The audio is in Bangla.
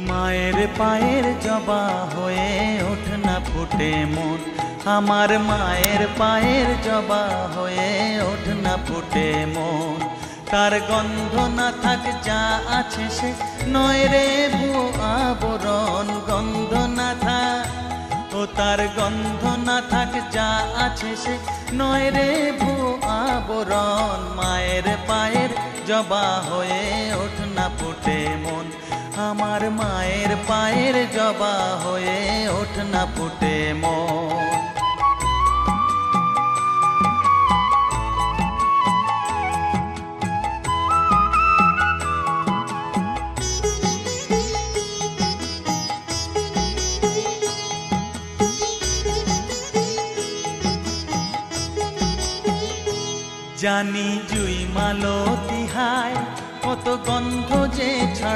মায়ের পায়ের জবা হয়ে ওঠ না ফুটে মন, আমার মায়ের পায়ের জবা হয়ে ওঠ না ফুটে মন। তার গন্ধ না থাক যা আছে সে নয় রে ভুয়ো আবরণ, গন্ধ না থাক ও তার গন্ধ না থাক যা আছে সে নয় রে ভুয়ো আবরণ। মায়ের পায়ের জবা হয়ে ওঠ না ফুটে মন, আমার মায়ের পায়ের জবা হয়ে ওঠ না ফুটে মন। জানি জুই মালতি হায় কত গন্ধ যে ছড়া